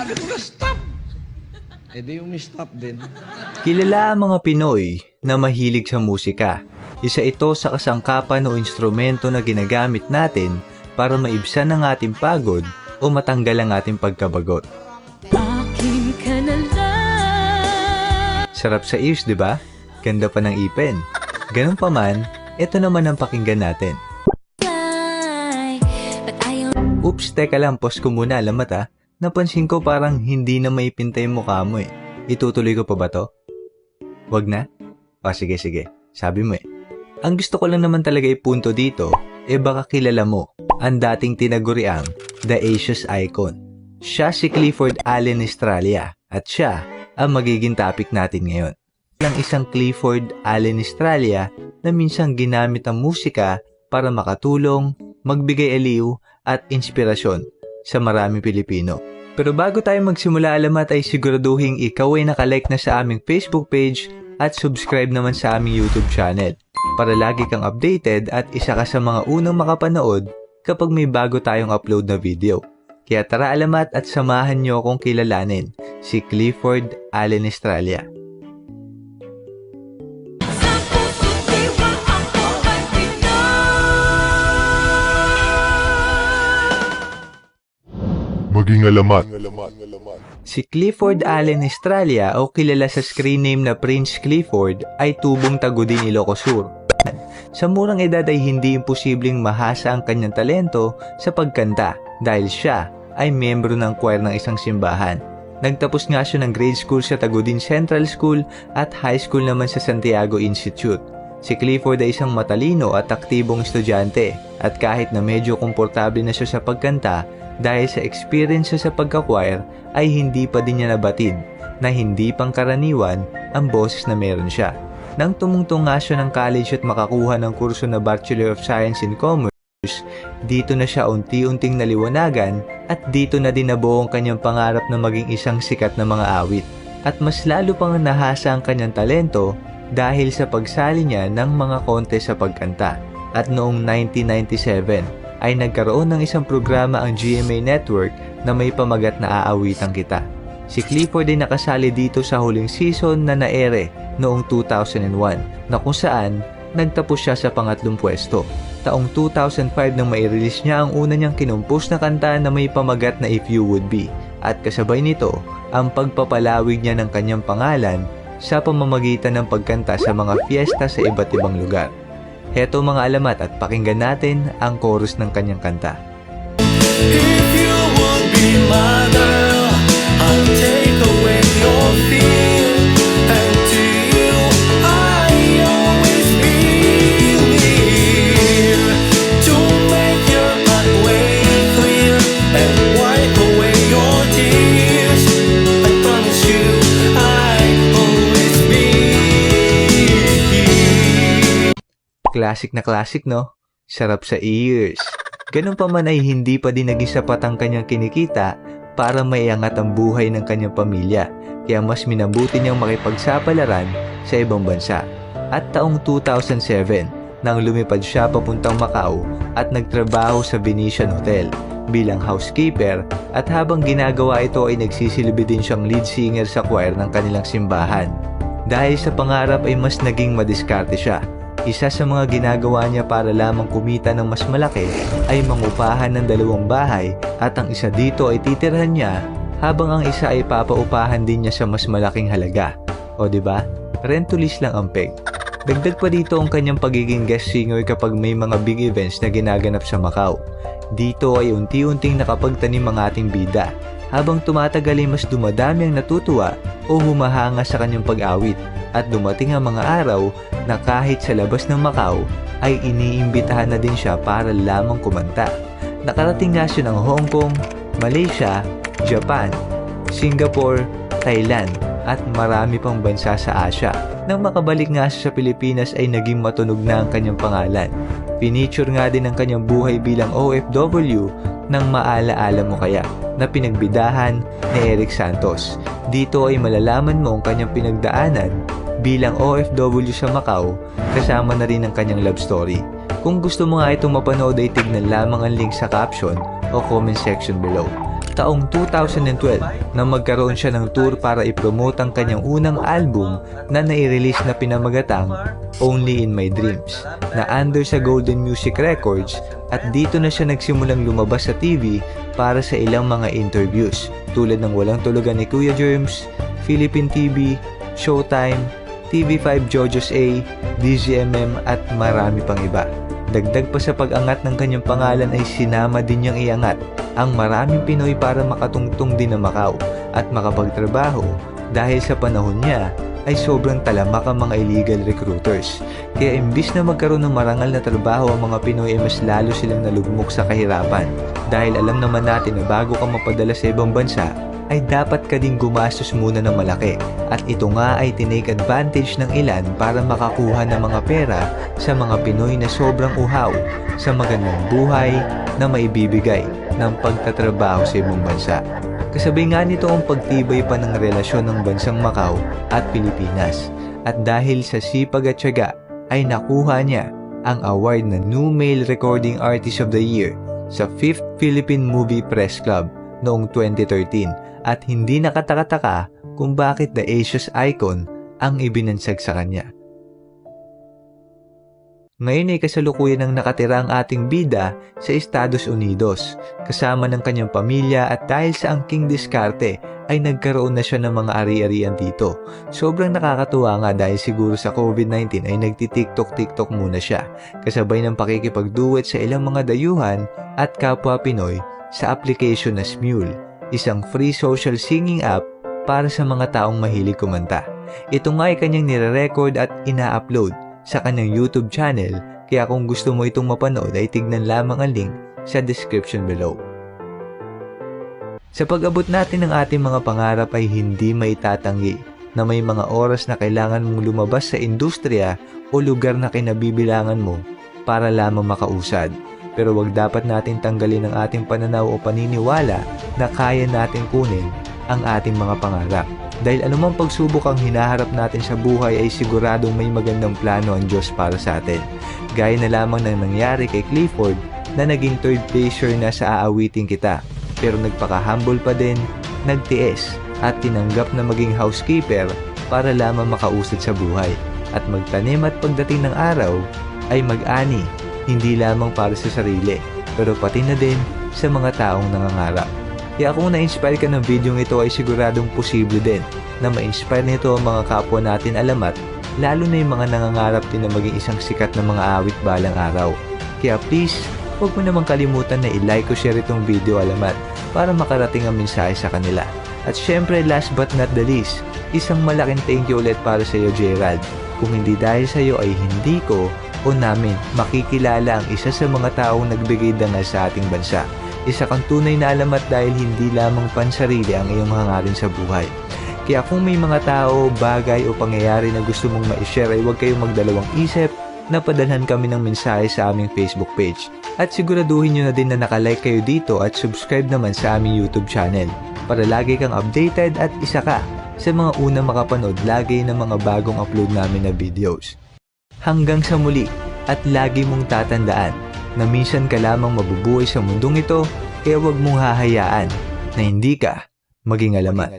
Sabi ko na stop. Eh di umi-stop din. Kilala ang mga Pinoy na mahilig sa musika. Isa ito sa kasangkapan o instrumento na ginagamit natin para maibsan ang ating pagod o matanggal ang ating pagkabagot. Akin ka na lang. Sarap sa ears, di ba? Ganda pa ng ipin. Ganun pa man, ito naman ang pakinggan natin. Oops, teka lang, pause ko muna, alamat ha. Napansin ko parang hindi na maipintay yung mukha mo eh. Itutuloy ko pa ba to? Wag na? O sige, sabi mo eh. Ang gusto ko lang naman talaga ipunto dito, baka kilala mo ang dating tinaguriang The Asia's Icon. Siya si Clifford Allen Estrella at siya ang magiging topic natin ngayon. Lang isang Clifford Allen Estrella na minsang ginamit ang musika para makatulong, magbigay aliw at inspirasyon sa maraming Pilipino. Pero bago tayo magsimula alamat ay siguraduhin ikaw ay nakalike na sa aming Facebook page at subscribe naman sa aming YouTube channel para lagi kang updated at isa ka sa mga unang makapanood kapag may bago tayong upload na video. Kaya tara alamat at samahan nyo akong kilalanin si Clifford Allen Estrella. Maging alamat. Si Clifford Allen Estrella o kilala sa screen name na Prince Clifford ay tubong tagudin Ilocos Sur. Sa murang edad ay hindi imposibleng mahasa ang kanyang talento sa pagkanta dahil siya ay miyembro ng choir ng isang simbahan. Nagtapos nga siya ng grade school sa Tagudin Central School at high school naman sa Santiago Institute. Si Clifford ay isang matalino at aktibong estudyante at kahit na medyo komportable na siya sa pagkanta, dahil sa experience sa pagka-choir ay hindi pa din niya nabatid na hindi pangkaraniwan ang boses na meron siya. Nang tumungtong nga siya ng college at makakuha ng kurso na Bachelor of Science in Commerce, dito na siya unti-unting naliwanagan at dito na din nabuo ang kanyang pangarap na maging isang sikat na mga awit. At mas lalo pang nahasa ang kanyang talento dahil sa pagsali niya ng mga contest sa pagkanta. At noong 1997, ay nagkaroon ng isang programa ang GMA Network na may pamagat na Aawitang Kita. Si Clifford ay nakasali dito sa huling season na naere noong 2001 na kung saan nagtapos siya sa pangatlong pwesto. Taong 2005 nang mai-release niya ang una niyang kinumpos na kanta na may pamagat na If You Would Be at kasabay nito ang pagpapalawig niya ng kanyang pangalan sa pamamagitan ng pagkanta sa mga fiesta sa iba't ibang lugar. Heto mga alamat at pakinggan natin ang chorus ng kanyang kanta. If you would be my girl, I'll take away your fear. And to you, I always be near. To make your pathway clear and wipe away your tears. I promise you, I'll always be here. Classic na classic, no? Sarap sa ears. Ganun pa man ay hindi pa din naging sapat ang kanyang kinikita para maiangat ang buhay ng kanyang pamilya. Kaya mas minabuti niyang makipagsapalaran sa ibang bansa. At taong 2007, nang lumipad siya papuntang Macau at nagtrabaho sa Venetian Hotel bilang housekeeper at habang ginagawa ito ay nagsisilbi din siyang lead singer sa choir ng kanilang simbahan. Dahil sa pangarap ay mas naging madiskarte siya. Isa sa mga ginagawa niya para lamang kumita ng mas malaki ay mangupahan ng 2 bahay at ang isa dito ay titirhan niya habang ang isa ay papaupahan din niya sa mas malaking halaga. O diba? Rent to lease lang ang peg. Dagdag pa dito ang kanyang pagiging guest singer kapag may mga big events na ginaganap sa Macau. Dito ay unti-unting nakapagtanim ang ating bida. Habang tumatagal ay mas dumadami ang natutuwa o humahanga sa kanyang pag-awit at dumating ang mga araw na kahit sa labas ng Macau ay iniimbitahan na din siya para lamang kumanta. Nakarating nga siya ng Hong Kong, Malaysia, Japan, Singapore, Thailand at marami pang bansa sa Asia. Nang makabalik nga siya sa Pilipinas ay naging matunog na ang kanyang pangalan. Pinicture nga din ang kanyang buhay bilang OFW ng Maalaala Mo Kaya na pinagbidahan ni Eric Santos. Dito ay malalaman mo ang kanyang pinagdaanan bilang OFW sa Macau kasama na rin ang kanyang love story. Kung gusto mo nga itong mapanood ay tignan lamang ang link sa caption o comment section below. taong 2012 na magkaroon siya ng tour para ipromote ang kanyang unang album na nai-release na pinamagatang Only in My Dreams na under sa Golden Music Records, at dito na siya nagsimulang lumabas sa TV para sa ilang mga interviews tulad ng Walang Tulugan ni Kuya Germs, Philippine TV, Showtime, TV5 Jojo's A, DZMM at marami pang iba. Dagdag pa sa pag-angat ng kanyang pangalan ay sinama din niyang iangat ang maraming Pinoy para makatungtong din na Macau at makapagtrabaho dahil sa panahon niya ay sobrang talamak ang mga illegal recruiters. Kaya imbis na magkaroon ng marangal na trabaho ang mga Pinoy ay mas lalo silang nalugmok sa kahirapan. Dahil alam naman natin na bago ka mapadala sa ibang bansa, ay dapat ka ding gumastos muna ng malaki, at ito nga ay tinake advantage ng ilan para makakuha ng mga pera sa mga Pinoy na sobrang uhaw sa magandang buhay na maibibigay ng pagtatrabaho sa ibang bansa. Kasabay nga nito ang pagtibay pa ng relasyon ng bansang Macau at Pilipinas, at dahil sa sipag at tiyaga ay nakuha niya ang award na New Male Recording Artist of the Year sa 5th Philippine Movie Press Club noong 2013, at hindi nakataka-taka kung bakit The Asia's Icon ang ibinansag sa kanya. Ngayon ay kasalukuyan ang nakatira ang ating bida sa Estados Unidos kasama ng kanyang pamilya, at dahil sa angking diskarte ay nagkaroon na siya ng mga ari-arian dito. Sobrang nakakatuwa nga dahil siguro sa COVID-19 ay nagti-TikTok muna siya kasabay ng pakikipagduet sa ilang mga dayuhan at kapwa Pinoy sa application na Smule, isang free social singing app para sa mga taong mahilig kumanta. Ito nga ay kanyang nire-record at ina-upload sa kanyang YouTube channel, kaya kung gusto mo itong mapanood ay tignan lamang ang link sa description below. Sa pag-abot natin ng ating mga pangarap ay hindi maitatanggi na may mga oras na kailangan mong lumabas sa industriya o lugar na kinabibilangan mo para lamang makausad. Pero wag dapat natin tanggalin ang ating pananaw o paniniwala na kaya natin kunin ang ating mga pangarap. Dahil anumang pagsubok ang hinaharap natin sa buhay ay siguradong may magandang plano ang Diyos para sa atin. Gaya na lamang ng nangyari kay Clifford na naging third placer na sa Aawitin Kita. Pero nagpaka-humble pa din, nagtiis at tinanggap na maging housekeeper para lamang makausad sa buhay. At magtanim at pagdating ng araw ay mag-ani, hindi lamang para sa sarili, pero pati na din sa mga taong nangangarap. Kaya kung na-inspire ka ng video ito ay siguradong posible din na ma-inspire nito ang mga kapwa natin alamat, lalo na yung mga nangangarap din na maging isang sikat na mga awit balang araw. Kaya please, huwag mo namang kalimutan na i-like o share itong video alamat para makarating ang mensahe sa kanila. At syempre last but not the least, isang malaking thank you ulit para sa iyo Gerald. Kung hindi dahil sa iyo ay hindi ko o namin makikilala ang isa sa mga taong nagbigay dangal sa ating bansa. Isa kang tunay na alamat dahil hindi lamang pansarili ang iyong hangarin sa buhay. Kaya kung may mga tao, bagay o pangyayari na gusto mong ma-share ay huwag kayong magdalawang isip na padalhan kami ng mensahe sa aming Facebook page. At siguraduhin nyo na din na nakalike kayo dito at subscribe naman sa aming YouTube channel para lagi kang updated at isa ka sa mga unang makapanood lagi ng mga bagong upload namin na videos. Hanggang sa muli, at lagi mong tatandaan na minsan ka lamang mabubuhay sa mundong ito, kaya huwag mong hahayaan na hindi ka maging alamat.